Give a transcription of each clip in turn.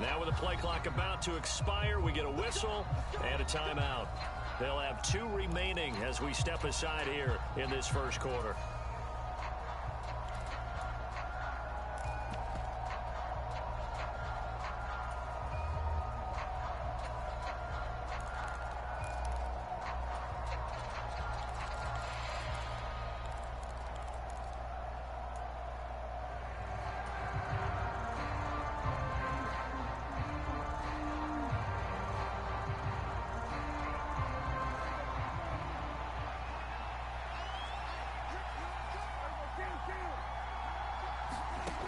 Now with the play clock about to expire, we get a whistle and a timeout. They'll have 2 remaining as we step aside here in this first quarter.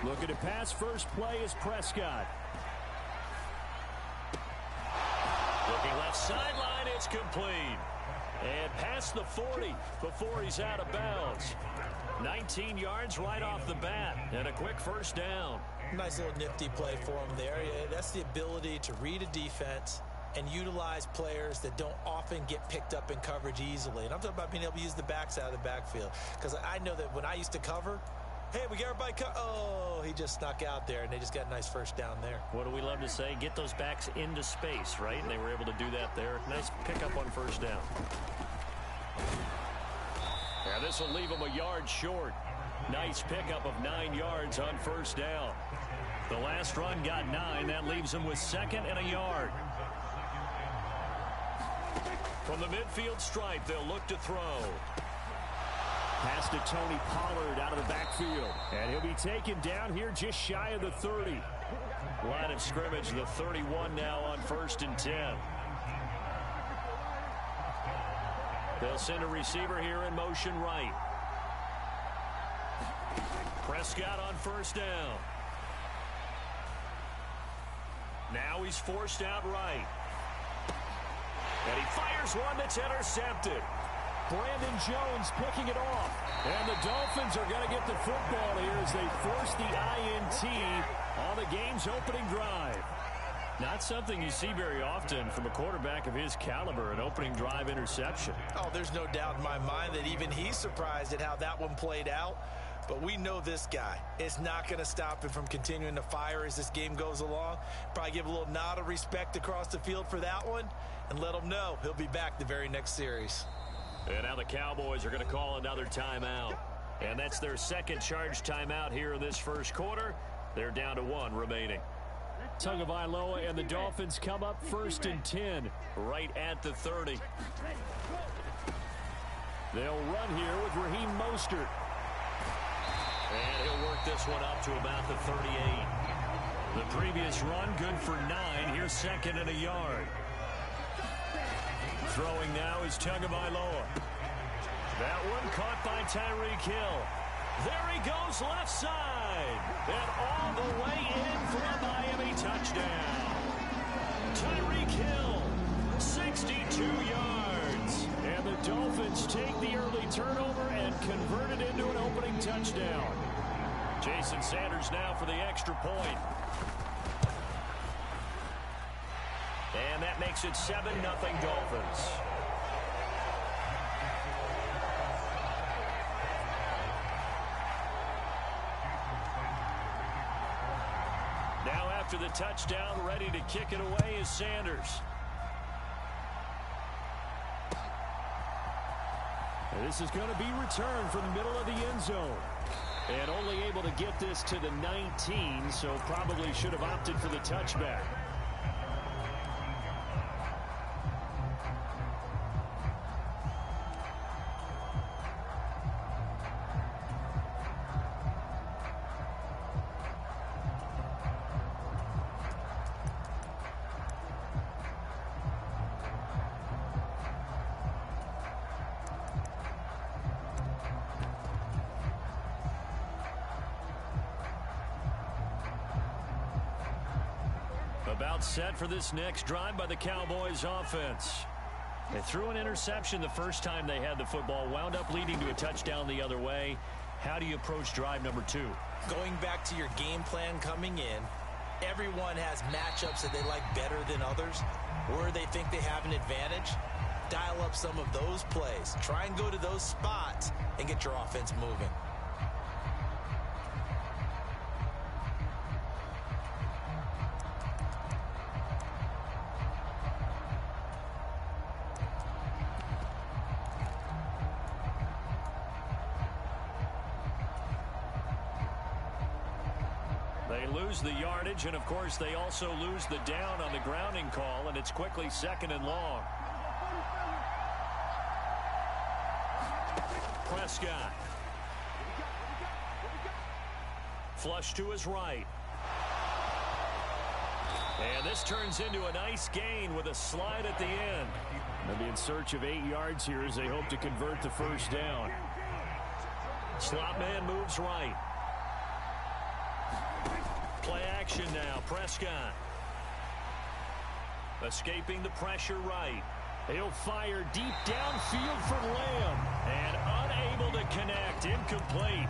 Looking to pass. First play is Prescott. Looking left sideline. It's complete. And past the 40 before he's out of bounds. 19 yards right off the bat. And a quick first down. Nice little nifty play for him there. Yeah, that's the ability to read a defense and utilize players that don't often get picked up in coverage easily. And I'm talking about being able to use the backs out of the backfield. Because I know that when I used to cover, hey, we got everybody oh, he just snuck out there, and they just got a nice first down there. What do we love to say? Get those backs into space, right? And they were able to do that there. Nice pickup on first down. Yeah, this will leave him a yard short. Nice pickup of 9 yards on first down. The last run got 9. That leaves him with 2nd and a yard. From the midfield stripe, they'll look to throw. Pass to Tony Pollard out of the backfield. And he'll be taken down here just shy of the 30. Line of scrimmage, the 31 now on 1st and 10. They'll send a receiver here in motion right. Prescott on first down. Now he's forced out right. And he fires one that's intercepted. Brandon Jones picking it off. And the Dolphins are going to get the football here as they force the INT on the game's opening drive. Not something you see very often from a quarterback of his caliber, an opening drive interception. Oh, there's no doubt in my mind that even he's surprised at how that one played out. But we know this guy is not going to stop him from continuing to fire as this game goes along. Probably give a little nod of respect across the field for that one and let him know he'll be back the very next series. And now the Cowboys are going to call another timeout. And that's their second charge timeout here in this first quarter. They're down to 1 remaining. Tagovailoa and the Dolphins come up 1st and 10. Right at the 30. They'll run here with Raheem Mostert. And he'll work this one up to about the 38. The previous run good for 9. Here's 2nd and a yard. Throwing now is Tagovailoa. That one caught by Tyreek Hill. There he goes left side. And all the way in for a Miami touchdown. Tyreek Hill, 62 yards. And the Dolphins take the early turnover and convert it into an opening touchdown. Jason Sanders now for the extra point. And that makes it 7-0 Dolphins. Now after the touchdown, ready to kick it away is Sanders. And this is going to be returned from the middle of the end zone. And only able to get this to the 19, so probably should have opted for the touchback. About set for this next drive by the Cowboys offense. They threw an interception the first time they had the football, wound up leading to a touchdown the other way. How do you approach drive number 2? Going back to your game plan coming in, everyone has matchups that they like better than others, where they think they have an advantage. Dial up some of those plays. Try and go to those spots and get your offense moving. They lose the yardage, and, of course, they also lose the down on the grounding call, and it's quickly 2nd and long. Prescott. Flush to his right. And this turns into a nice gain with a slide at the end. They'll be in search of 8 yards here as they hope to convert the first down. Slot man moves right. Play action now. Prescott. Escaping the pressure right. He'll fire deep downfield for Lamb. And unable to connect. Incomplete.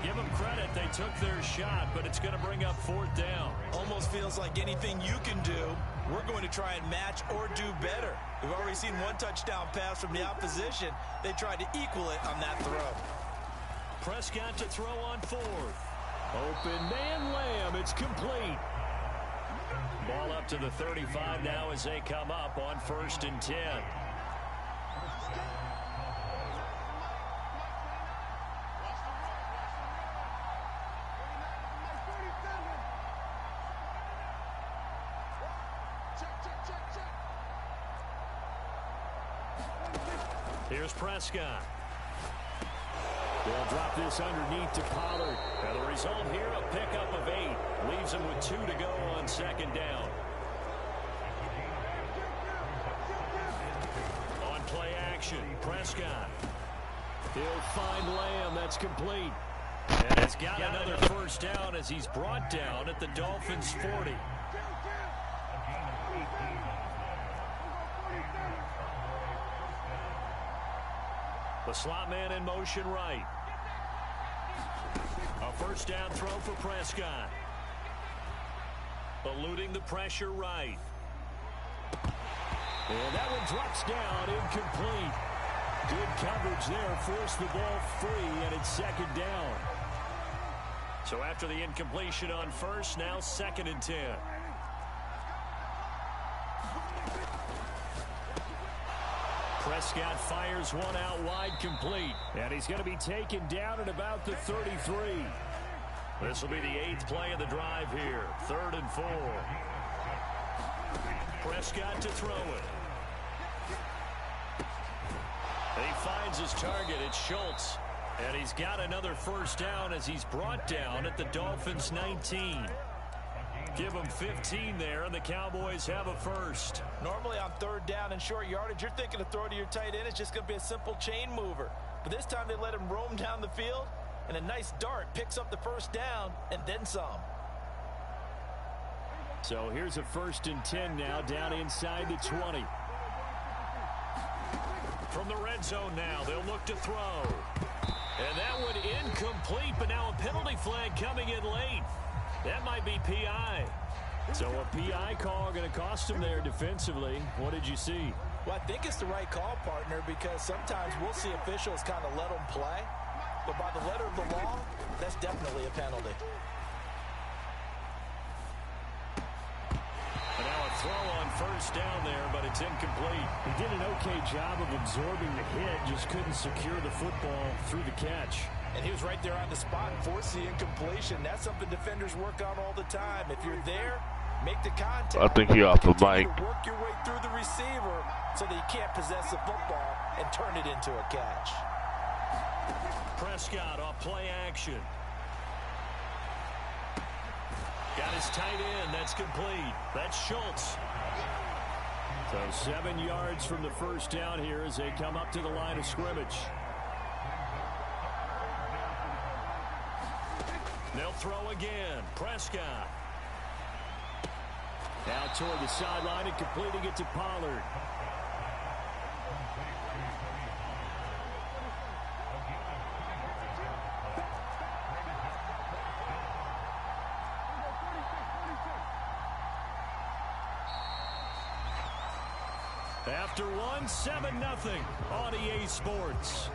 Give them credit. They took their shot, but it's going to bring up 4th down. Almost feels like anything you can do, we're going to try and match or do better. We've already seen 1 touchdown pass from the opposition. They tried to equal it on that throw. Prescott to throw on 4th. Open man Lamb. It's complete. Ball up to the 35 now as they come up on 1st and 10. Here's Prescott. They'll drop this underneath to Pollard. And the result here, a pickup of 8. Leaves him with 2 to go on 2nd down. On play action, Prescott. He'll find Lamb. That's complete. And he's got another first down as he's brought down at the Dolphins' 40. The slot man in motion right. A first down throw for Prescott. Eluding the pressure right. And that one drops down, incomplete. Good coverage there, forced the ball free, and it's 2nd down. So after the incompletion on 1st, now 2nd and 10. Prescott fires one out wide, complete. And he's going to be taken down at about the 33. This will be the 8th play of the drive here. 3rd and 4. Prescott to throw it. And he finds his target. It's Schultz. And he's got another first down as he's brought down at the Dolphins' 19. Give them 15 there, and the Cowboys have a first. Normally on 3rd down and short yardage, you're thinking to throw to your tight end. It's just going to be a simple chain mover. But this time they let him roam down the field, and a nice dart picks up the first down and then some. So here's a 1st and 10 now, down inside the 20. From the red zone now, they'll look to throw. And that one incomplete, but now a penalty flag coming in late. That might be PI. So a PI call going to cost him there defensively. What did you see? Well, I think it's the right call, partner, because sometimes we'll see officials kind of let them play. But by the letter of the law, that's definitely a penalty. And now a throw on first down there, but it's incomplete. He did an okay job of absorbing the hit, just couldn't secure the football through the catch. And he was right there on the spot and forced the incompletion. That's something defenders work on all the time. If you're there, make the contact. I think he off the mic. Work your way through the receiver so that you can't possess the football and turn it into a catch. Prescott off play action. Got his tight end. That's complete. That's Schultz. So 7 yards from the first down here as they come up to the line of scrimmage. They'll throw again. Prescott. Now toward the sideline and completing it to Pollard. After one, 7-0 on EA Sports.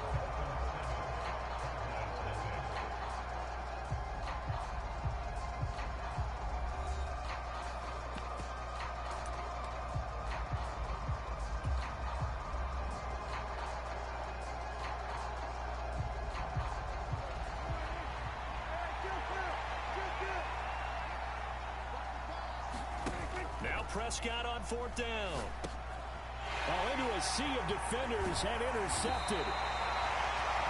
Prescott on 4th down. Oh, into a sea of defenders and intercepted.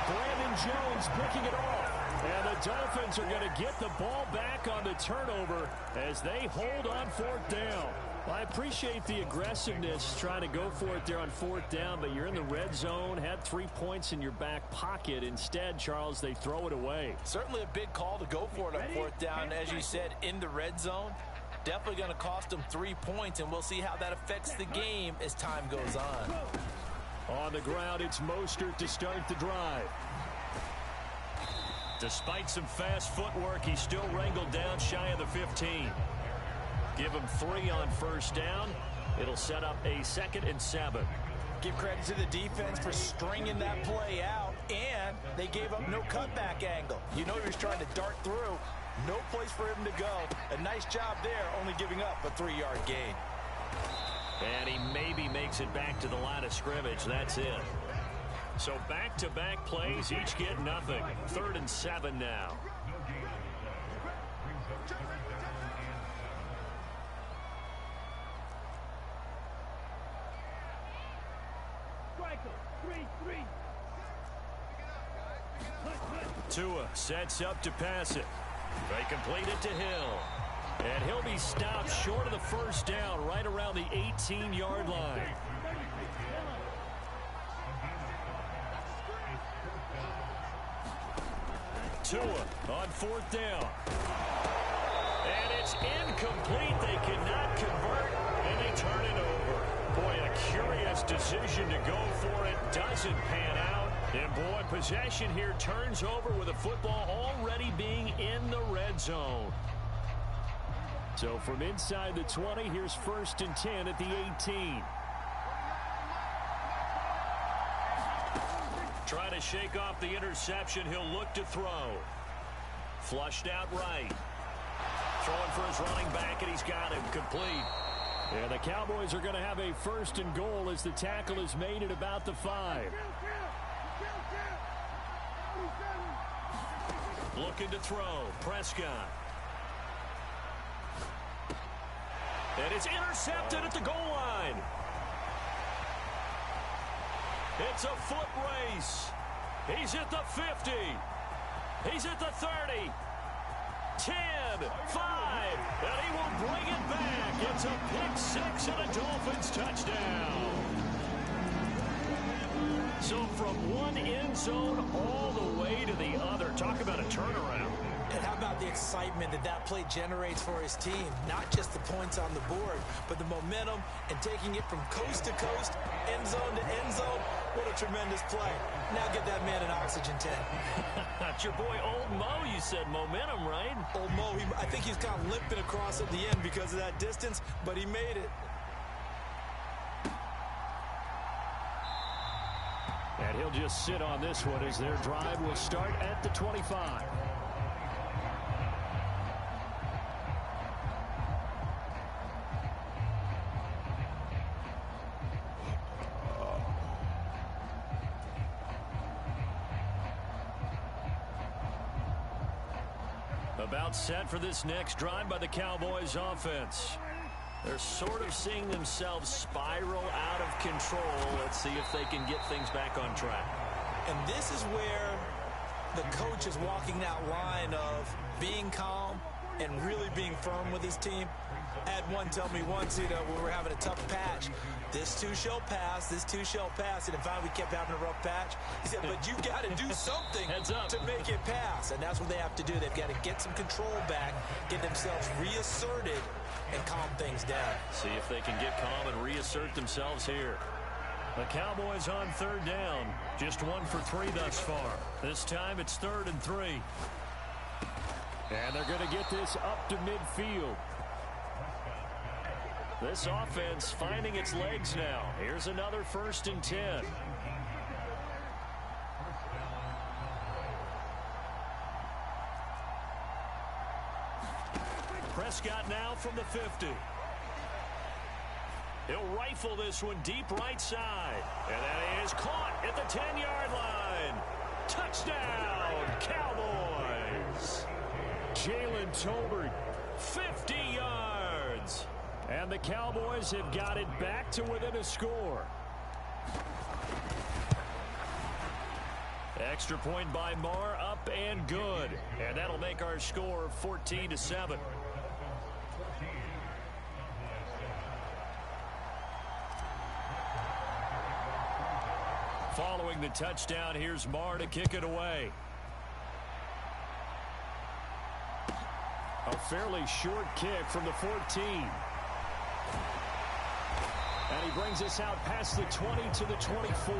Brandon Jones picking it off. And the Dolphins are going to get the ball back on the turnover as they hold on 4th down. I appreciate the aggressiveness trying to go for it there on 4th down, but you're in the red zone, had 3 points in your back pocket. Instead, Charles, they throw it away. Certainly a big call to go for it on 4th down. As you said, in the red zone, definitely going to cost them 3 points, and we'll see how that affects the game as time goes on. On the ground, it's Mostert to start the drive. Despite some fast footwork, he's still wrangled down shy of the 15. Give him 3 on 1st down. It'll set up a 2nd and 7. Give credit to the defense for stringing that play out, and they gave up no cutback angle. You know he was trying to dart through. No place for him to go. A nice job there, only giving up a 3-yard gain. And he maybe makes it back to the line of scrimmage. That's it. So back-to-back plays, each get nothing. 3rd and 7 now. Tua sets up to pass it. They complete it to Hill. And he'll be stopped short of the 1st down right around the 18-yard line. Tua on 4th down. And it's incomplete. They cannot convert, and they turn it over. Boy, a curious decision to go for it. Doesn't pan out. And boy, possession here turns over with the football already being in the red zone. So from inside the 20, here's 1st and 10 at the 18. Trying to shake off the interception. He'll look to throw. Flushed out right. Throwing for his running back, and he's got him complete. And the Cowboys are going to have a 1st and goal as the tackle is made at about the 5. Looking to throw. Prescott. And it's intercepted at the goal line. It's a foot race. He's at the 50. He's at the 30. 10, 5, and he will bring it back. It's a pick 6 and a Dolphins touchdown. So from one end zone all the way to the other. Talk about a turnaround. And how about the excitement that that play generates for his team? Not just the points on the board, but the momentum and taking it from coast to coast, end zone to end zone. What a tremendous play. Now get that man an oxygen tent. That's your boy Old Mo. You said momentum, right? Old Mo, I think he's kind of limping across at the end because of that distance, but he made it. And he'll just sit on this one as their drive will start at the 25. About set for this next drive by the Cowboys offense. They're sort of seeing themselves spiral out of control. Let's see if they can get things back on track. And this is where the coach is walking that line of being calm and really being firm with his team. I had one tell me once, when we were having a tough patch, this too shall pass, this too shall pass. And finally we kept having a rough patch. He said, but you've got to do something to make it pass. And that's what they have to do. They've got to get some control back, get themselves reasserted, and calm things down. See if they can get calm and reassert themselves here. The Cowboys on 3rd down. Just 1 for 3 thus far. This time it's 3rd and 3. And they're going to get this up to midfield. This offense finding its legs now. Here's another 1st and 10. Prescott now from the 50. He'll rifle this one deep right side. And that is caught at the 10-yard line. Touchdown, Cowboys. Jalen Tolbert, 50 yards. And the Cowboys have got it back to within a score. Extra point by Marr, up and good. And that'll make our score 14-7. Following the touchdown, here's Marr to kick it away. A fairly short kick from the 14. And he brings us out past the 20 to the 24.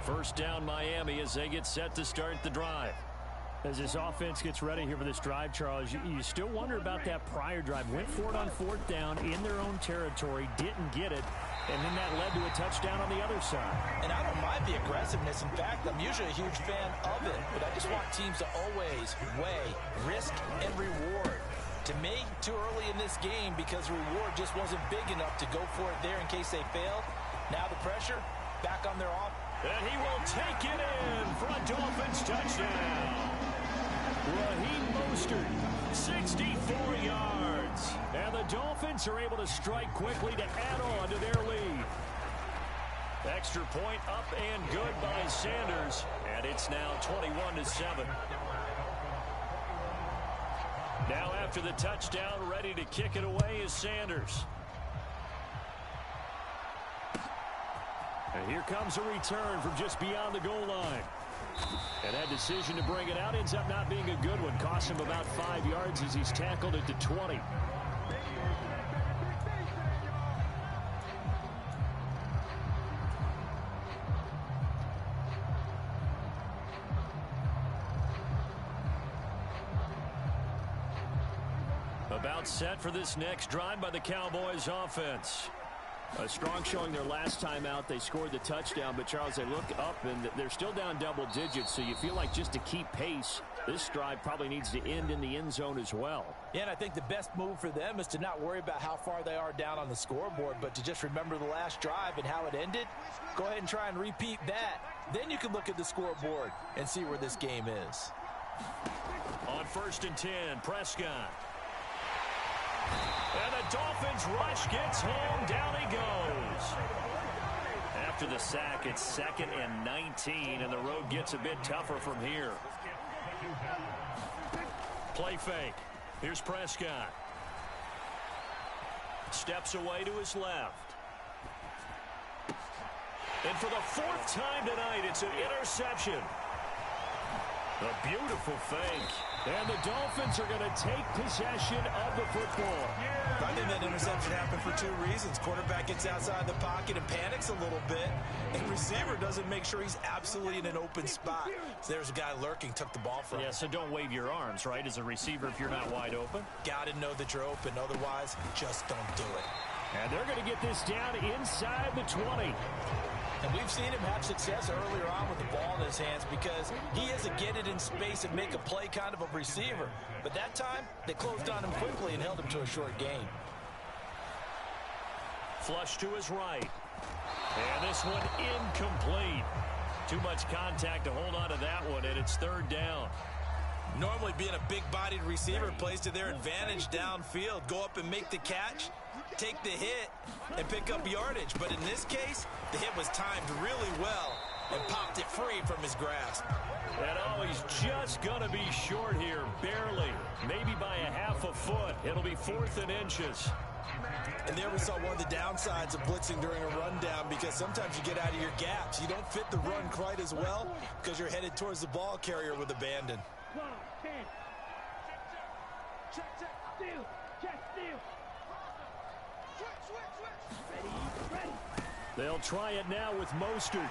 First down Miami as they get set to start the drive. As this offense gets ready here for this drive, Charles, you still wonder about that prior drive. Went for it on fourth down in their own territory, didn't get it, and then that led to a touchdown on the other side. And I don't mind the aggressiveness. In fact, I'm usually a huge fan of it, but I just want teams to always weigh risk and reward. To me, too early in this game because reward just wasn't big enough to go for it there in case they failed. Now the pressure back on their offense. And he will take it in for a Dolphins touchdown. Raheem Mostert, 64 yards. And the Dolphins are able to strike quickly to add on to their lead. Extra point up and good by Sanders. And it's now 21-7. Now after the touchdown, ready to kick it away is Sanders. And here comes a return from just beyond the goal line. And that decision to bring it out ends up not being a good one. Costs him about 5 yards as he's tackled at the 20. About set for this next drive by the Cowboys offense. A strong showing their last time out. They scored the touchdown, but Charles, they look up and they're still down double digits, so you feel like just to keep pace, this drive probably needs to end in the end zone as well. Yeah, and I think the best move for them is to not worry about how far they are down on the scoreboard, but to just remember the last drive and how it ended. Go ahead and try and repeat that. Then you can look at the scoreboard and see where this game is. On 1st and 10, Prescott. And the Dolphins rush gets home. Down he goes. After the sack, it's 2nd and 19, and the road gets a bit tougher from here. Play fake. Here's Prescott. Steps away to his left. And for the 4th time tonight, it's an interception. A beautiful fake. And the Dolphins are going to take possession of the football. I think that interception happened for 2 reasons. Quarterback gets outside the pocket and panics a little bit. And receiver doesn't make sure he's absolutely in an open spot. So there's a guy lurking, took the ball from him. Yeah, so don't wave your arms, right, as a receiver if you're not wide open. Got to know that you're open. Otherwise, just don't do it. And they're going to get this down inside the 20. And we've seen him have success earlier on with the ball in his hands because he is a get it in space and make a play kind of a receiver. But that time, they closed on him quickly and held him to a short gain. Flush to his right. And this one incomplete. Too much contact to hold on to that one, and it's 3rd down. Normally being a big-bodied receiver plays to their advantage downfield. Go up and make the catch, take the hit, and pick up yardage. But in this case, the hit was timed really well and popped it free from his grasp. And oh, he's just going to be short here, barely. Maybe by a half a foot. It'll be 4th and inches. And there we saw one of the downsides of blitzing during a rundown because sometimes you get out of your gaps. You don't fit the run quite as well because you're headed towards the ball carrier with abandon. They'll try it now with Mostert.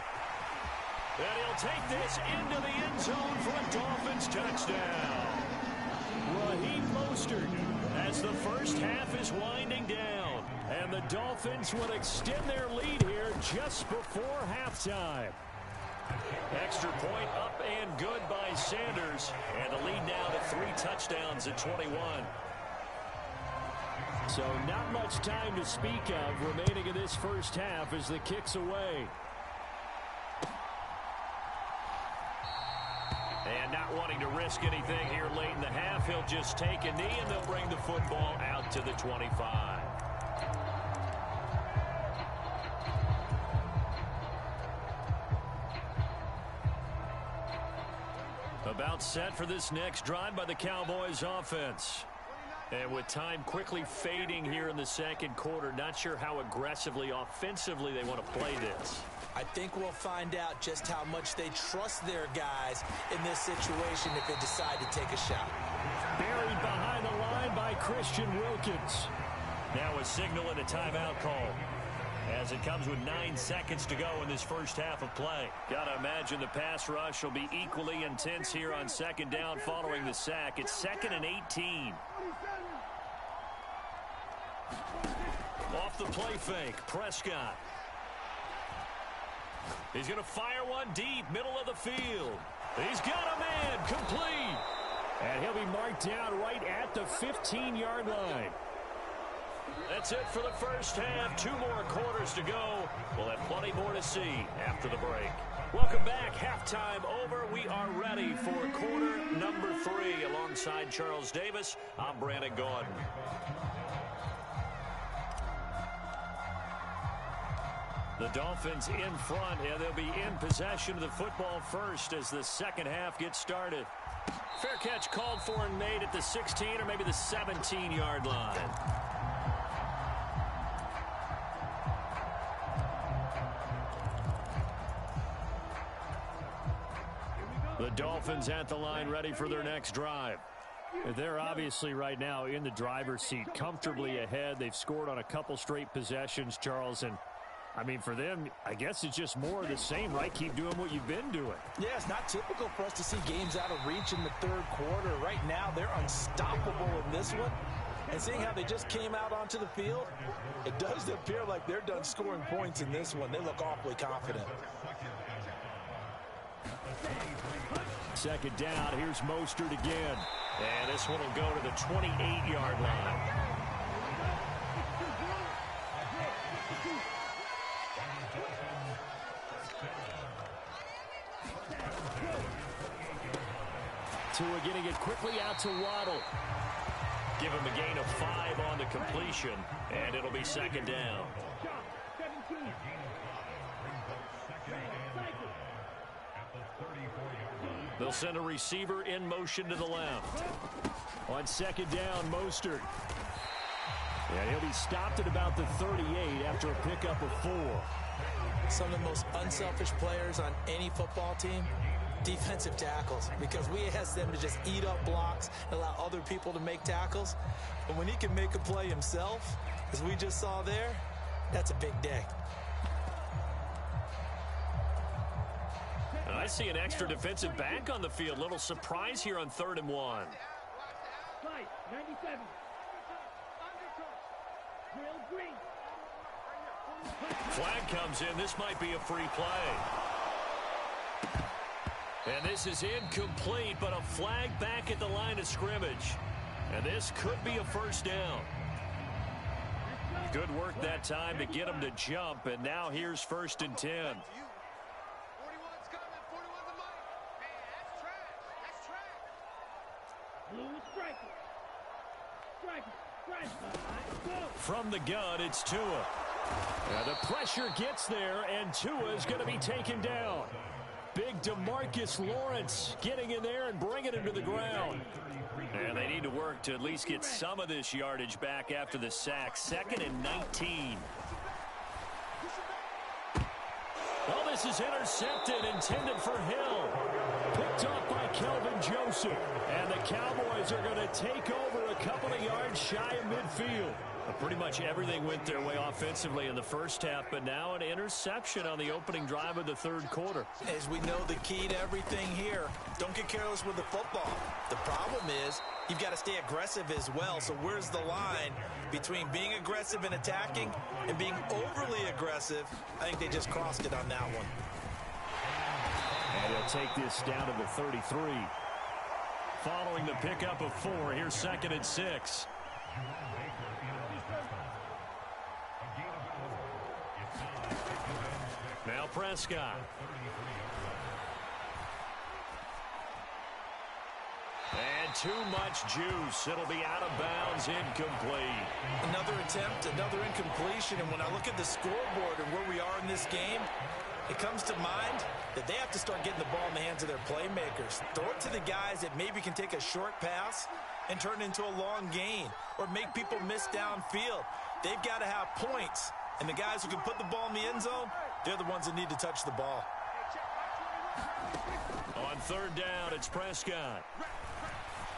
And he'll take this into the end zone for a Dolphins touchdown. Raheem Mostert as the first half is winding down. And the Dolphins will extend their lead here just before halftime. Extra point up and good by Sanders. And the lead now to 3 touchdowns at 21. So not much time to speak of remaining in this first half as the kick's away. And not wanting to risk anything here late in the half, he'll just take a knee and they'll bring the football out to the 25. About set for this next drive by the Cowboys offense. And with time quickly fading here in the second quarter, not sure how aggressively, offensively they want to play this. I think we'll find out just how much they trust their guys in this situation if they decide to take a shot. Buried behind the line by Christian Wilkins. Now a signal and a timeout call, as it comes with 9 seconds to go in this first half of play. Gotta imagine the pass rush will be equally intense here on second down following the sack. It's 2nd and 18. Off the play fake, Prescott. He's going to fire one deep, middle of the field. He's got a man, complete. And he'll be marked down right at the 15-yard line. That's it for the first half. 2 more quarters to go. We'll have plenty more to see after the break. Welcome back. Halftime over. We are ready for quarter number 3. Alongside Charles Davis, I'm Brandon Gaudin. The Dolphins in front, and they'll be in possession of the football first as the second half gets started. Fair catch called for and made at the 16 or maybe the 17-yard line. The Dolphins at the line ready for their next drive. They're obviously right now in the driver's seat, comfortably ahead. They've scored on a couple straight possessions, Charles, and I mean, for them, I guess it's just more of the same, right? Keep doing what you've been doing. Yeah, it's not typical for us to see games out of reach in the third quarter. Right now, they're unstoppable in this one. And seeing how they just came out onto the field, it does appear like they're done scoring points in this one. They look awfully confident. Second down, here's Mostert again. And this one will go to the 28-yard line. Tua getting it quickly out to Waddle. Give him a gain of 5 on the completion, and it'll be second down. They'll send a receiver in motion to the left. On second down, Mostert. And he'll be stopped at about the 38 after a pickup of 4. Some of the most unselfish players on any football team, defensive tackles, because we ask them to just eat up blocks and allow other people to make tackles. But when he can make a play himself, as we just saw there, that's a big day. And I see an extra defensive back on the field. Little surprise here on 3rd and 1. 97. Flag comes in. This might be a free play. And this is incomplete, but a flag back at the line of scrimmage. And this could be a first down. Good work that time to get him to jump, and now here's 1st and 10. 41's coming. 41's the money. Man, that's trash. That's trash. Blue striker. From the gun, it's Tua. Now the pressure gets there, and Tua is going to be taken down. Big DeMarcus Lawrence getting in there and bringing him to the ground. And they need to work to at least get some of this yardage back after the sack. 2nd and 19. Well, this is intercepted, intended for Hill. Picked up by Kelvin Joseph. And the Cowboys are going to take over a couple of yards shy of midfield. Pretty much everything went their way offensively in the first half, but now an interception on the opening drive of the 3rd quarter. As we know, the key to everything here, don't get careless with the football. The problem is you've got to stay aggressive as well. So where's the line between being aggressive and attacking and being overly aggressive? I think they just crossed it on that one. They'll take this down to the 33. Following the pickup of 4, here's 2nd and 6. Now Prescott. And too much juice. It'll be out of bounds, incomplete. Another attempt, another incompletion. And when I look at the scoreboard and where we are in this game, it comes to mind that they have to start getting the ball in the hands of their playmakers. Throw it to the guys that maybe can take a short pass and turn it into a long gain or make people miss downfield. They've got to have points. And the guys who can put the ball in the end zone, they're the ones that need to touch the ball. On 3rd down, it's Prescott.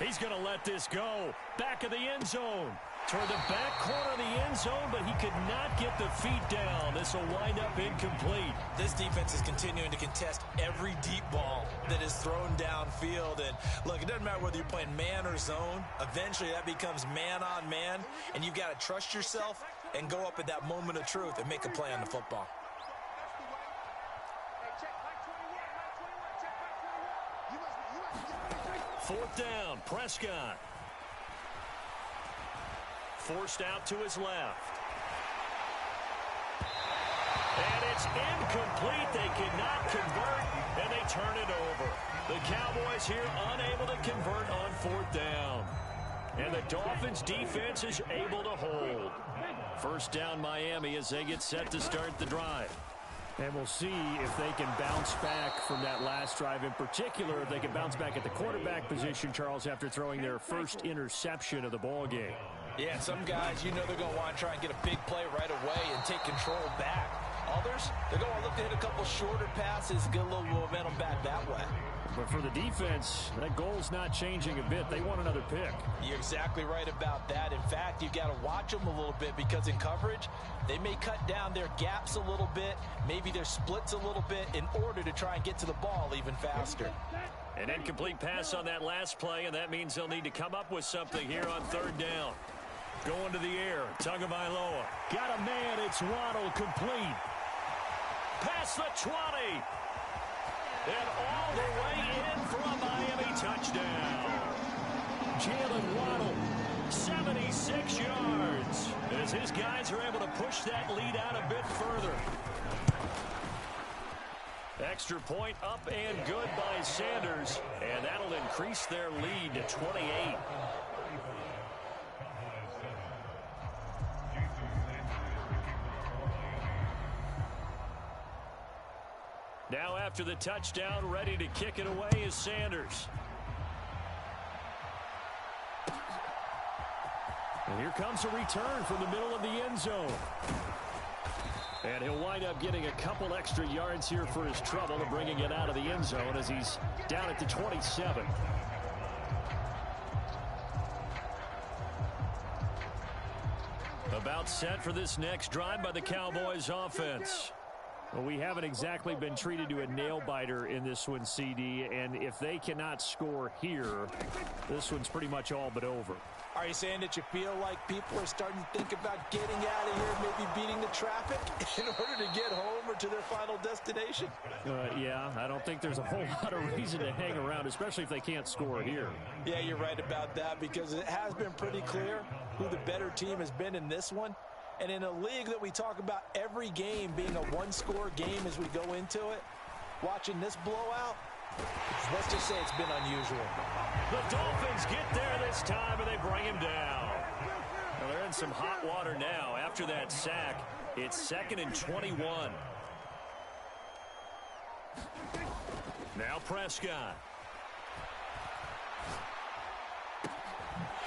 He's going to let this go. Back of the end zone. Toward the back corner of the end zone, but he could not get the feet down. This will wind up incomplete. This defense is continuing to contest every deep ball that is thrown downfield. And look, it doesn't matter whether you're playing man or zone. Eventually, that becomes man on man, and you've got to trust yourself and go up at that moment of truth and make a play on the football. 4th down, Prescott. Forced out to his left. And it's incomplete. They cannot convert, and they turn it over. The Cowboys here unable to convert on 4th down. And the Dolphins defense is able to hold. 1st down, Miami, as they get set to start the drive. And we'll see if they can bounce back from that last drive. In particular, if they can bounce back at the quarterback position, Charles, after throwing their first interception of the ball game. Yeah, some guys, you know they're going to want to try and get a big play right away and take control back. Others, they're going to look to hit a couple shorter passes, get a little momentum back that way. But for the defense, that goal's not changing a bit. They want another pick. You're exactly right about that. In fact, you've got to watch them a little bit because in coverage, they may cut down their gaps a little bit, maybe their splits a little bit in order to try and get to the ball even faster. An incomplete pass on that last play, and that means they'll need to come up with something here on 3rd down. Going to the air, Tagovailoa. Got a man, it's Waddle, complete. Past the 20. And all the way in for a Miami touchdown. Jalen Waddle, 76 yards. As his guys are able to push that lead out a bit further. Extra point up and good by Sanders. And that'll increase their lead to 28. Now after the touchdown, ready to kick it away is Sanders. And here comes a return from the middle of the end zone. And he'll wind up getting a couple extra yards here for his trouble and bringing it out of the end zone as he's down at the 27. About set for this next drive by the Cowboys offense. Well, we haven't exactly been treated to a nail-biter in this one, CD, and if they cannot score here, this one's pretty much all but over. Are you saying that you feel like people are starting to think about getting out of here, maybe beating the traffic in order to get home or to their final destination? Yeah, I don't think there's a whole lot of reason to hang around, especially if they can't score here. Yeah, you're right about that because it has been pretty clear who the better team has been in this one. And in a league that we talk about every game being a one-score game as we go into it, watching this blowout, let's just say it's been unusual. The Dolphins get there this time, and they bring him down. Well, they're in some hot water now. After that sack, it's 2nd and 21. Now Prescott.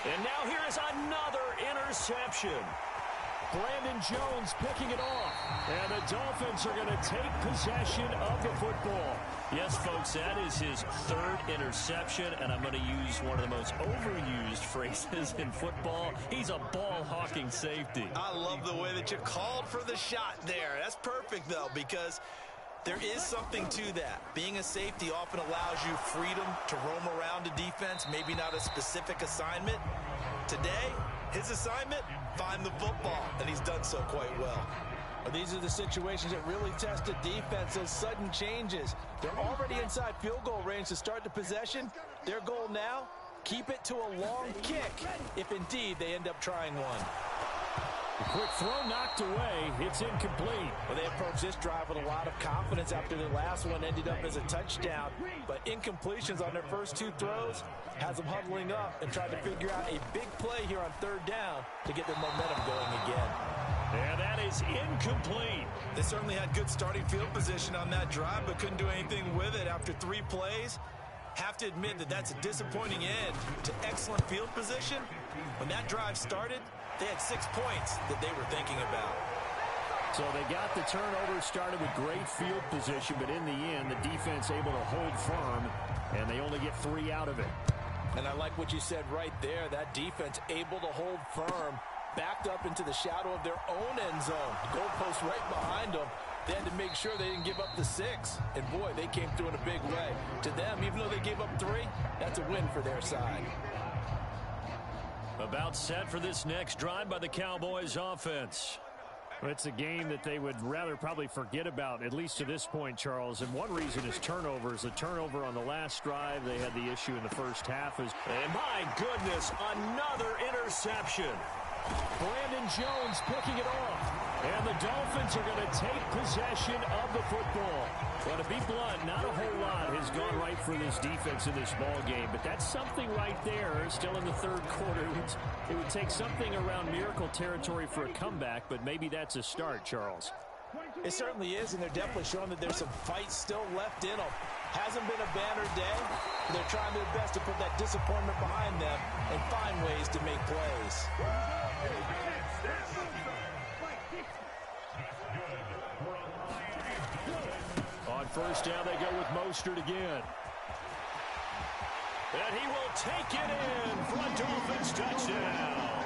And now here is another interception. Brandon Jones picking it off. And the Dolphins are going to take possession of the football. Yes, folks, that is his 3rd interception, and I'm going to use one of the most overused phrases in football. He's a ball-hawking safety. I love the way that you called for the shot there. That's perfect, though, because there is something to that. Being a safety often allows you freedom to roam around a defense, maybe not a specific assignment. Today, his assignment, find the football, and he's done so quite well. Well, these are the situations that really test a defense, those sudden changes. They're already inside field goal range to start the possession. Their goal now, keep it to a long kick, if indeed they end up trying one. A quick throw knocked away. It's incomplete. Well, they approached this drive with a lot of confidence after the last one ended up as a touchdown. But incompletions on their first two throws has them huddling up and trying to figure out a big play here on third down to get their momentum going again. And that is incomplete. They certainly had good starting field position on that drive, but couldn't do anything with it after 3 plays. Have to admit that that's a disappointing end to excellent field position. When that drive started, they had 6 points that they were thinking about. So they got the turnover started with great field position, but in the end, the defense able to hold firm, and they only get 3 out of it. And I like what you said right there. That defense able to hold firm, backed up into the shadow of their own end zone. The goalpost right behind them. They had to make sure they didn't give up the 6. And, boy, they came through in a big way. To them, even though they gave up 3, that's a win for their side. About set for this next drive by the Cowboys offense. Well, it's a game that they would rather probably forget about, at least to this point, Charles. And one reason is turnovers. A turnover on the last drive. They had the issue in the first half. And my goodness, another interception. Brandon Jones picking it off. And the Dolphins are going to take possession of the football. Well, to be blunt, not a whole lot has gone right for this defense in this ball game, but that's something right there. Still in the third quarter, it would take something around miracle territory for a comeback, but maybe that's a start, Charles. It certainly is, and they're definitely showing that there's some fight still left in them. Hasn't been a banner day. They're trying their best to put that disappointment behind them and find ways to make plays. On first down, they go with Mostert again. And he will take it in for a Dolphins touchdown.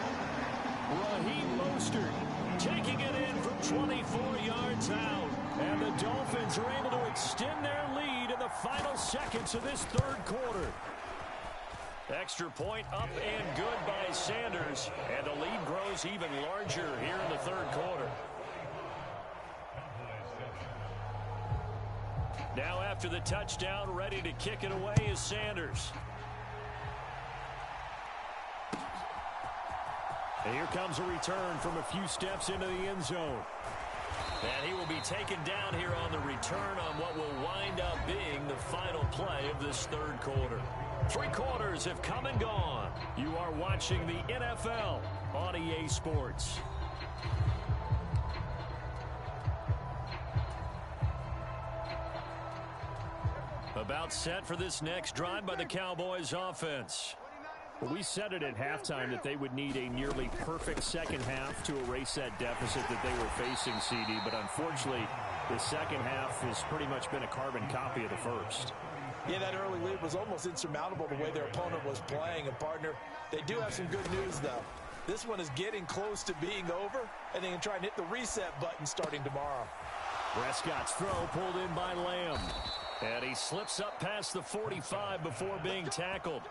Raheem Mostert taking it in from 24 yards out. And the Dolphins are able to extend their lead in the final seconds of this third quarter. Extra point up and good by Sanders. And the lead grows even larger here in the third quarter. Now after the touchdown, ready to kick it away is Sanders. And here comes a return from a few steps into the end zone. And he will be taken down here on the return on what will wind up being the final play of this third quarter. 3 quarters have come and gone. You are watching the NFL on EA Sports. About set for this next drive by the Cowboys offense. Well, we said it at halftime that they would need a nearly perfect second half to erase that deficit that they were facing, CD. But unfortunately, the second half has pretty much been a carbon copy of the first. Yeah, that early lead was almost insurmountable the way their opponent was playing. And, partner, they do have some good news, though. This one is getting close to being over, and they can try and hit the reset button starting tomorrow. Prescott's throw pulled in by Lamb. And he slips up past the 45 before being tackled.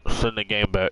Send the game back.